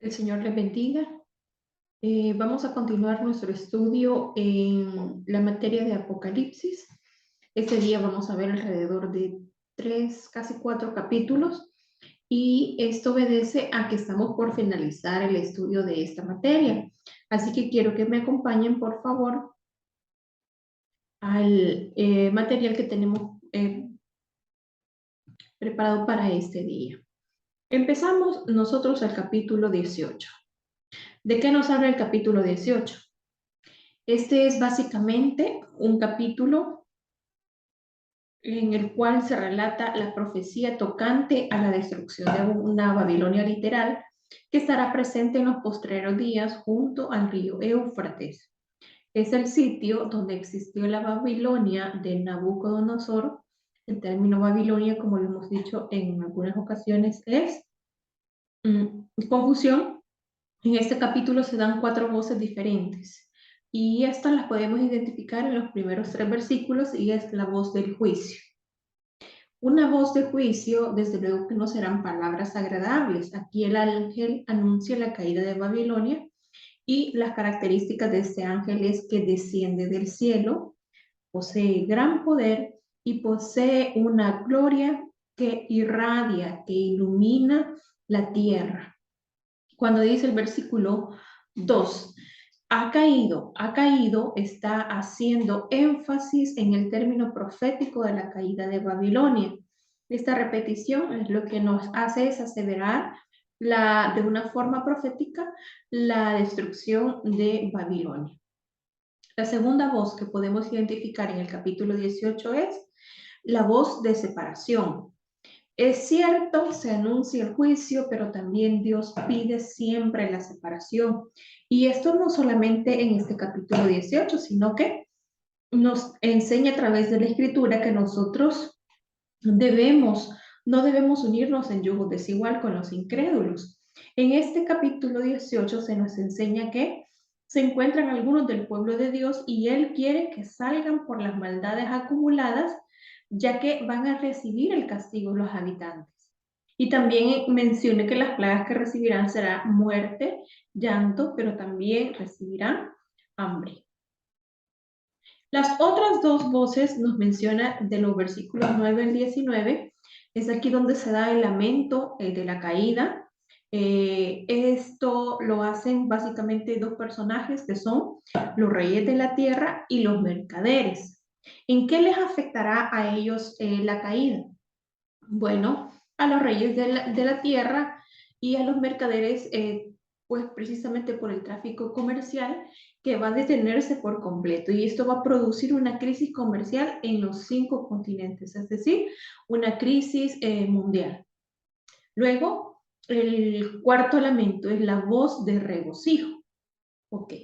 El Señor les bendiga. Vamos a continuar nuestro estudio en la materia de Apocalipsis. Este día vamos a ver alrededor de 3, casi 4 capítulos, y esto obedece a que estamos por finalizar el estudio de esta materia. Así que quiero que me acompañen, por favor, al material que tenemos preparado para este día. Empezamos nosotros el capítulo 18. ¿De qué nos habla el capítulo 18? Este es básicamente un capítulo en el cual se relata la profecía tocante a la destrucción de una Babilonia literal que estará presente en los postreros días junto al río Éufrates. Es el sitio donde existió la Babilonia de Nabucodonosor. El término Babilonia, como lo hemos dicho en algunas ocasiones, es confusión. En este capítulo se dan 4 voces diferentes y estas las podemos identificar en los primeros 3 versículos, y es la voz del juicio. Una voz de juicio, desde luego que no serán palabras agradables. Aquí el ángel anuncia la caída de Babilonia, y las características de este ángel es que desciende del cielo, posee gran poder y posee una gloria que irradia, que ilumina la tierra. Cuando dice el versículo 2, ha caído, está haciendo énfasis en el término profético de la caída de Babilonia. Esta repetición es lo que nos hace es aseverar de una forma profética la destrucción de Babilonia. La segunda voz que podemos identificar en el capítulo 18 es la voz de separación. Es cierto, se anuncia el juicio, pero también Dios pide siempre la separación. Y esto no solamente en este capítulo 18, sino que nos enseña a través de la Escritura que nosotros no debemos unirnos en yugo desigual con los incrédulos. En este capítulo 18 se nos enseña que se encuentran algunos del pueblo de Dios y Él quiere que salgan por las maldades acumuladas, ya que van a recibir el castigo los habitantes. Y también menciona que las plagas que recibirán será muerte, llanto, pero también recibirán hambre. Las otras 2 voces nos menciona de los versículos 9 al 19. Es aquí donde se da el lamento de la caída. Esto lo hacen básicamente 2 personajes que son los reyes de la tierra y los mercaderes. ¿En qué les afectará a ellos la caída? Bueno, a los reyes de la tierra y a los mercaderes, pues precisamente por el tráfico comercial que va a detenerse por completo, y esto va a producir una crisis comercial en los 5 continentes, es decir, una crisis mundial. Luego, el cuarto lamento es la voz de regocijo. Ok.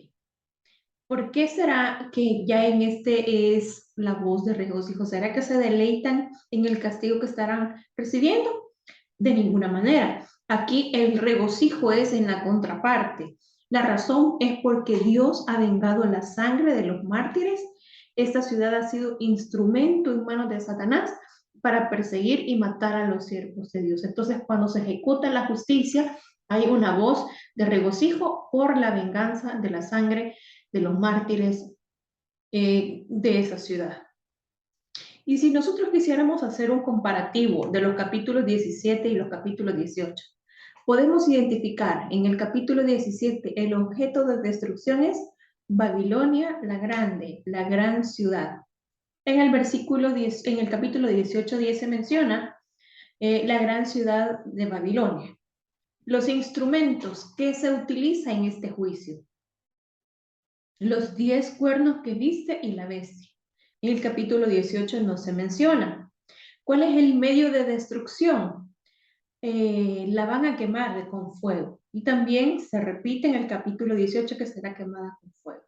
¿Por qué será que ya en este es la voz de regocijo? ¿Será que se deleitan en el castigo que estarán recibiendo? De ninguna manera. Aquí el regocijo es en la contraparte. La razón es porque Dios ha vengado la sangre de los mártires. Esta ciudad ha sido instrumento en manos de Satanás para perseguir y matar a los siervos de Dios. Entonces, cuando se ejecuta la justicia, hay una voz de regocijo por la venganza de la sangre de los mártires de esa ciudad. Y si nosotros quisiéramos hacer un comparativo de los capítulos 17 y los capítulos 18, podemos identificar en el capítulo 17 el objeto de destrucción es Babilonia la Grande, la gran ciudad. En el versículo 10, en el capítulo 18:10 se menciona la gran ciudad de Babilonia. Los instrumentos que se utilizan en este juicio: los 10 cuernos que viste y la bestia. En el capítulo 18 no se menciona. ¿Cuál es el medio de destrucción? La van a quemar con fuego. Y también se repite en el capítulo 18 que será quemada con fuego.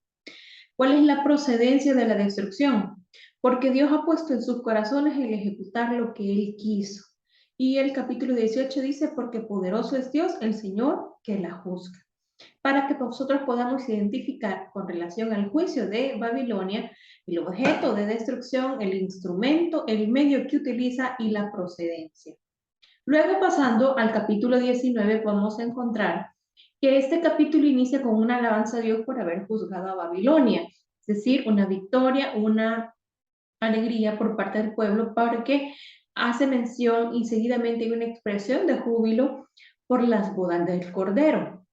¿Cuál es la procedencia de la destrucción? Porque Dios ha puesto en sus corazones el ejecutar lo que Él quiso. Y el capítulo 18 dice, porque poderoso es Dios, el Señor, que la juzga. Para que nosotros podamos identificar con relación al juicio de Babilonia el objeto de destrucción, el instrumento, el medio que utiliza y la procedencia. Luego, pasando al capítulo 19, vamos a encontrar que este capítulo inicia con una alabanza a Dios por haber juzgado a Babilonia, es decir, una victoria, una alegría por parte del pueblo, porque hace mención y seguidamente hay una expresión de júbilo por las bodas del Cordero.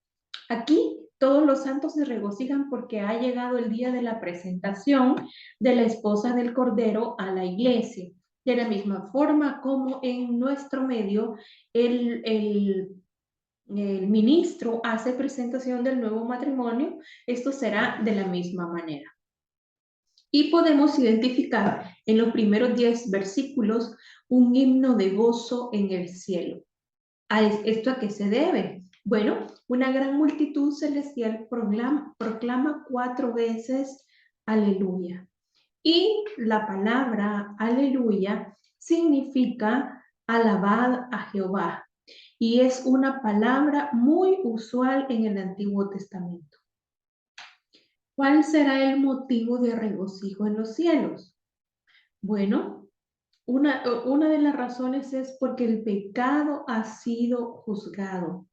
Aquí todos los santos se regocijan porque ha llegado el día de la presentación de la esposa del Cordero a la iglesia. De la misma forma como en nuestro medio el ministro hace presentación del nuevo matrimonio, esto será de la misma manera. Y podemos identificar en los primeros 10 versículos un himno de gozo en el cielo. ¿Esto a qué se debe? Bueno, una gran multitud celestial proclama 4 veces aleluya. Y la palabra aleluya significa alabad a Jehová. Y es una palabra muy usual en el Antiguo Testamento. ¿Cuál será el motivo de regocijo en los cielos? Bueno, una de las razones es porque el pecado ha sido juzgado.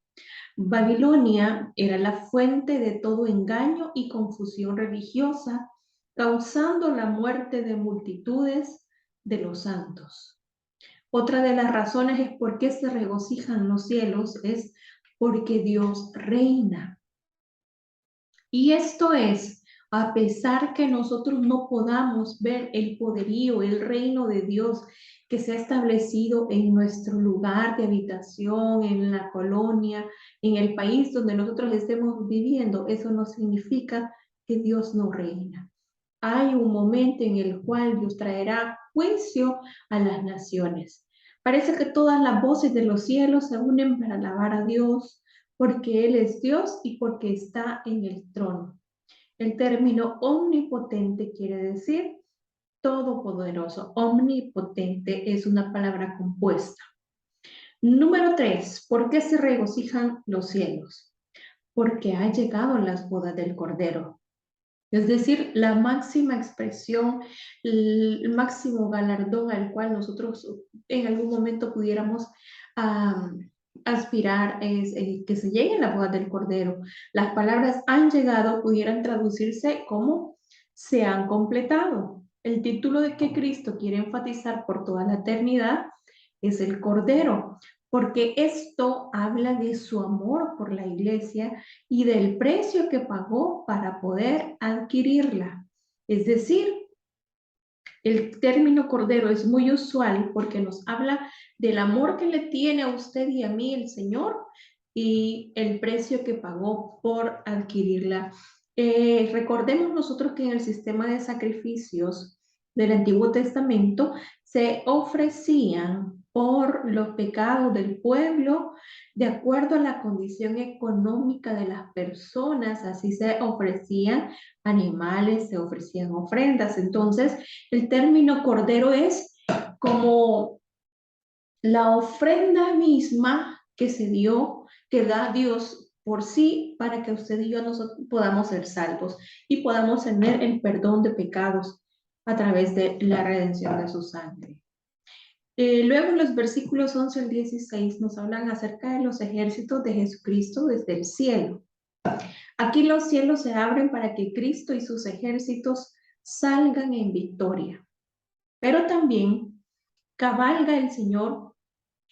Babilonia era la fuente de todo engaño y confusión religiosa, causando la muerte de multitudes de los santos. Otra de las razones es por qué se regocijan los cielos, es porque Dios reina. Y esto es, a pesar que nosotros no podamos ver el poderío, el reino de Dios que se ha establecido en nuestro lugar de habitación, en la colonia, en el país donde nosotros estemos viviendo, eso no significa que Dios no reina. Hay un momento en el cual Dios traerá juicio a las naciones. Parece que todas las voces de los cielos se unen para alabar a Dios, porque Él es Dios y porque está en el trono. El término omnipotente quiere decir todopoderoso. Omnipotente es una palabra compuesta. Número 3. ¿Por qué se regocijan los cielos? Porque ha llegado las bodas del Cordero. Es decir, la máxima expresión, el máximo galardón al cual nosotros en algún momento pudiéramos aspirar es que se llegue a la boda del Cordero. Las palabras han llegado pudieran traducirse como se han completado. El título de que Cristo quiere enfatizar por toda la eternidad es el Cordero, porque esto habla de su amor por la iglesia y del precio que pagó para poder adquirirla. Es decir, el término cordero es muy usual porque nos habla del amor que le tiene a usted y a mí el Señor y el precio que pagó por adquirirla. Recordemos nosotros que en el sistema de sacrificios del Antiguo Testamento se ofrecían por los pecados del pueblo de acuerdo a la condición económica de las personas, así se ofrecían animales, se ofrecían ofrendas. Entonces, el término cordero es como la ofrenda misma que se dio, que da Dios por sí para que usted y yo nosotros podamos ser salvos y podamos tener el perdón de pecados a través de la redención de su sangre. Luego en los versículos 11 al 16 nos hablan acerca de los ejércitos de Jesucristo desde el cielo. Aquí los cielos se abren para que Cristo y sus ejércitos salgan en victoria. Pero también cabalga el Señor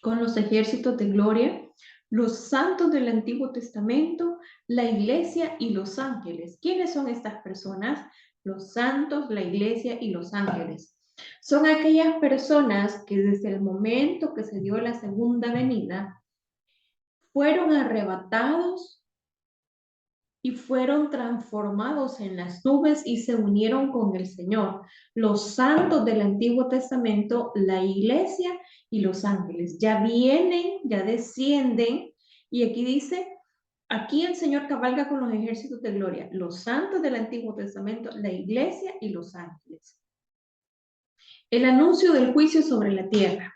con los ejércitos de gloria, los santos del Antiguo Testamento, la iglesia y los ángeles. ¿Quiénes son estas personas? Los santos, la iglesia y los ángeles. Son aquellas personas que desde el momento que se dio la segunda venida, fueron arrebatados y fueron transformados en las nubes y se unieron con el Señor. Los santos del Antiguo Testamento, la iglesia y los ángeles ya vienen, ya descienden, y aquí dice, aquí el Señor cabalga con los ejércitos de gloria, los santos del Antiguo Testamento, la iglesia y los ángeles. El anuncio del juicio sobre la tierra.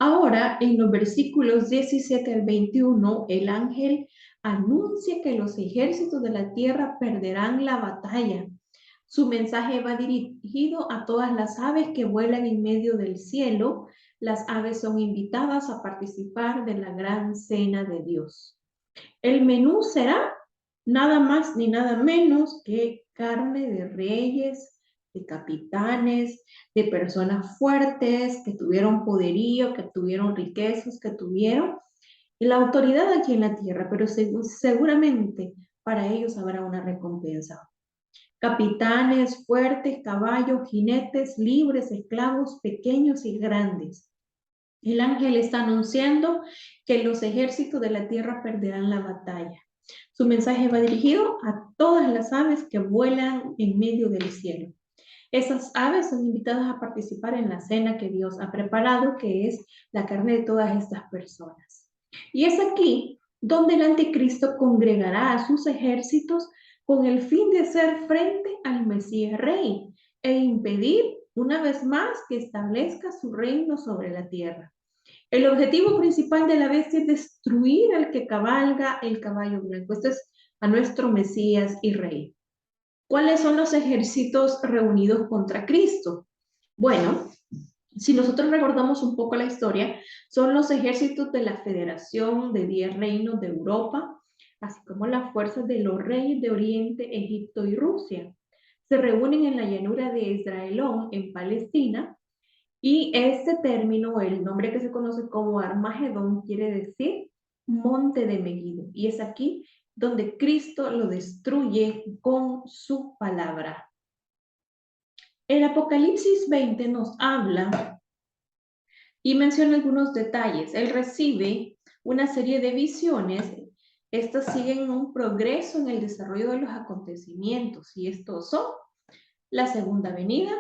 Ahora, en los versículos 17 al 21, el ángel anuncia que los ejércitos de la tierra perderán la batalla. Su mensaje va dirigido a todas las aves que vuelan en medio del cielo. Las aves son invitadas a participar de la gran cena de Dios. El menú será nada más ni nada menos que carne de reyes, de capitanes, de personas fuertes que tuvieron poderío, que tuvieron riquezas, que tuvieron la autoridad aquí en la tierra, pero seguramente para ellos habrá una recompensa. Capitanes fuertes, caballos, jinetes, libres, esclavos, pequeños y grandes. El ángel está anunciando que los ejércitos de la tierra perderán la batalla. Su mensaje va dirigido a todas las aves que vuelan en medio del cielo. Esas aves son invitadas a participar en la cena que Dios ha preparado, que es la carne de todas estas personas. Y es aquí donde el anticristo congregará a sus ejércitos con el fin de hacer frente al Mesías Rey e impedir una vez más que establezca su reino sobre la tierra. El objetivo principal de la bestia es destruir al que cabalga el caballo blanco. Esto es a nuestro Mesías y Rey. ¿Cuáles son los ejércitos reunidos contra Cristo? Bueno, si nosotros recordamos un poco la historia, son los ejércitos de la Federación de 10 Reinos de Europa, así como las fuerzas de los reyes de Oriente, Egipto y Rusia. Se reúnen en la llanura de Esdraelón, en Palestina, y este término, el nombre que se conoce como Armagedón, quiere decir monte de Megiddo. Y es aquí donde Cristo lo destruye con su palabra. El Apocalipsis 20 nos habla y menciona algunos detalles. Él recibe una serie de visiones. Estas siguen un progreso en el desarrollo de los acontecimientos. Y estos son la segunda venida,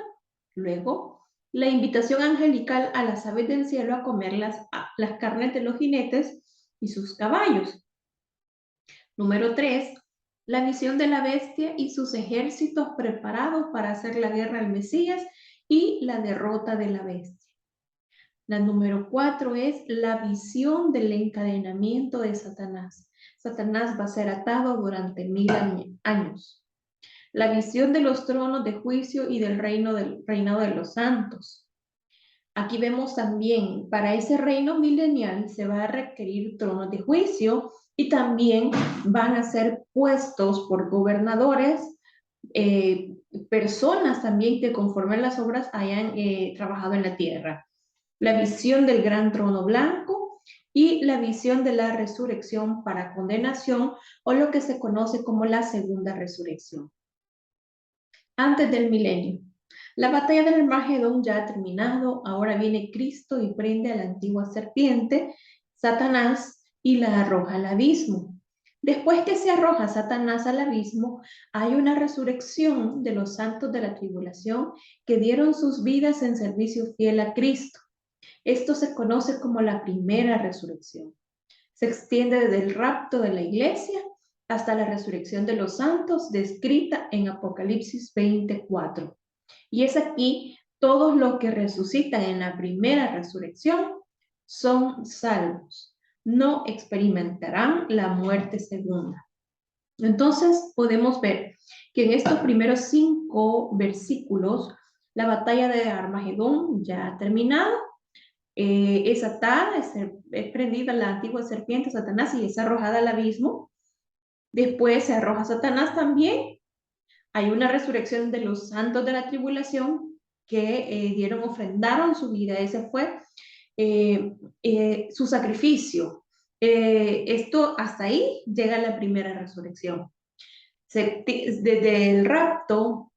luego la invitación angelical a las aves del cielo a comer las carnes de los jinetes y sus caballos. Número 3, la visión de la bestia y sus ejércitos preparados para hacer la guerra al Mesías y la derrota de la bestia. La número 4 es la visión del encadenamiento de Satanás. Satanás va a ser atado durante 1000 años. La visión de los tronos de juicio y del reinado de los santos. Aquí vemos también, para ese reino milenial se va a requerir tronos de juicio y también van a ser puestos por gobernadores, personas también que conforme a las obras hayan trabajado en la tierra. La visión del gran trono blanco y la visión de la resurrección para condenación, o lo que se conoce como la segunda resurrección. Antes del milenio. La batalla del Armagedón ya ha terminado, ahora viene Cristo y prende a la antigua serpiente, Satanás, y la arroja al abismo. Después que se arroja Satanás al abismo, hay una resurrección de los santos de la tribulación que dieron sus vidas en servicio fiel a Cristo. Esto se conoce como la primera resurrección. Se extiende desde el rapto de la iglesia hasta la resurrección de los santos, descrita en Apocalipsis 24. Y es aquí, todos los que resucitan en la primera resurrección son salvos, no experimentarán la muerte segunda. Entonces podemos ver que en estos primeros 5 versículos, la batalla de Armagedón ya ha terminado, es atada, es prendida la antigua serpiente, Satanás, y es arrojada al abismo. Después se arroja Satanás también. Hay una resurrección de los santos de la tribulación que ofrendaron su vida. Ese fue su sacrificio. Esto hasta ahí llega la primera resurrección. Desde el rapto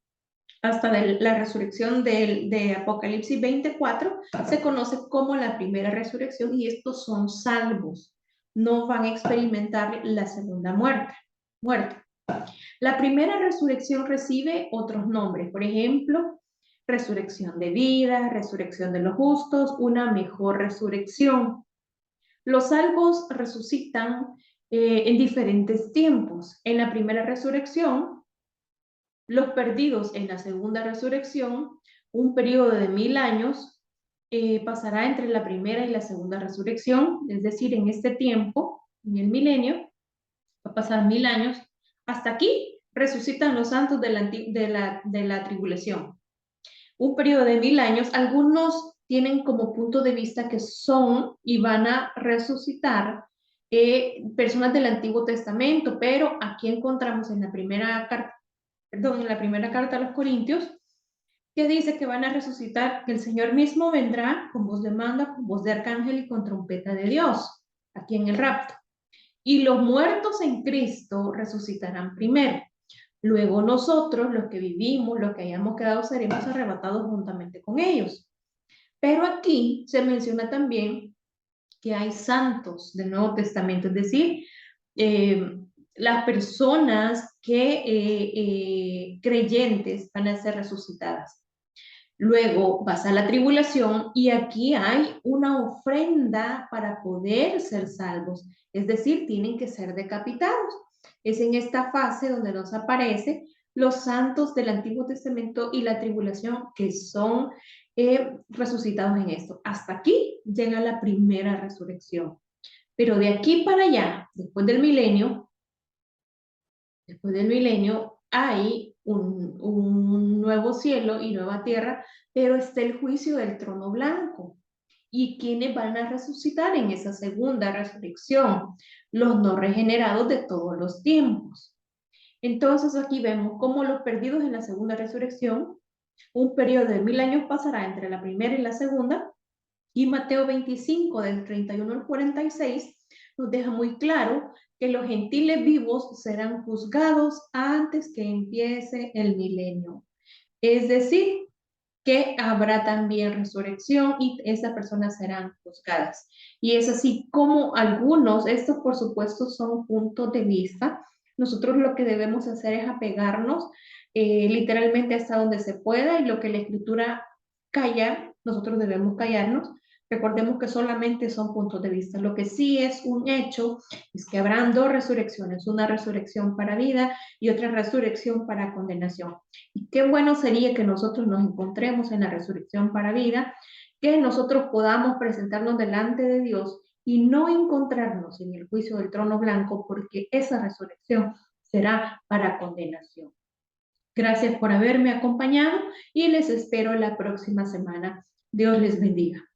hasta la resurrección de Apocalipsis 24 se conoce como la primera resurrección, y estos son salvos. No van a experimentar la segunda muerte. La primera resurrección recibe otros nombres, por ejemplo, resurrección de vida, resurrección de los justos, una mejor resurrección. Los salvos resucitan en diferentes tiempos. En la primera resurrección, los perdidos en la segunda resurrección, un periodo de 1000 años, pasará entre la primera y la segunda resurrección, es decir, en este tiempo, en el milenio, va a pasar 1000 años. Hasta aquí resucitan los santos de la tribulación. Un periodo de 1000 años, algunos tienen como punto de vista que son y van a resucitar personas del Antiguo Testamento, pero aquí encontramos en la primera carta, perdón, en la primera carta a los Corintios, que dice que van a resucitar, que el Señor mismo vendrá con voz de mando, con voz de arcángel y con trompeta de Dios, aquí en el rapto. Y los muertos en Cristo resucitarán primero. Luego nosotros, los que vivimos, los que hayamos quedado, seremos arrebatados juntamente con ellos. Pero aquí se menciona también que hay santos del Nuevo Testamento, es decir, eh, las personas que creyentes van a ser resucitadas. Luego vas a la tribulación y aquí hay una ofrenda para poder ser salvos, es decir, tienen que ser decapitados. Es en esta fase donde nos aparece los santos del Antiguo Testamento y la tribulación que son resucitados en esto. Hasta aquí llega la primera resurrección. Pero de aquí para allá, después del milenio hay un nuevo cielo y nueva tierra, pero está el juicio del trono blanco. ¿Y quiénes van a resucitar en esa segunda resurrección? Los no regenerados de todos los tiempos. Entonces aquí vemos cómo los perdidos en la segunda resurrección, un periodo de 1000 años pasará entre la primera y la segunda, y Mateo 25, del 31 al 46, nos deja muy claro que los gentiles vivos serán juzgados antes que empiece el milenio. Es decir, que habrá también resurrección y esas personas serán juzgadas. Y es así como algunos, estos por supuesto son puntos de vista. Nosotros lo que debemos hacer es apegarnos literalmente hasta donde se pueda, y lo que la escritura calla, nosotros debemos callarnos. Recordemos que solamente son puntos de vista. Lo que sí es un hecho es que habrán dos resurrecciones, una resurrección para vida y otra resurrección para condenación. Y qué bueno sería que nosotros nos encontremos en la resurrección para vida, que nosotros podamos presentarnos delante de Dios y no encontrarnos en el juicio del trono blanco, porque esa resurrección será para condenación. Gracias por haberme acompañado y les espero la próxima semana. Dios les bendiga.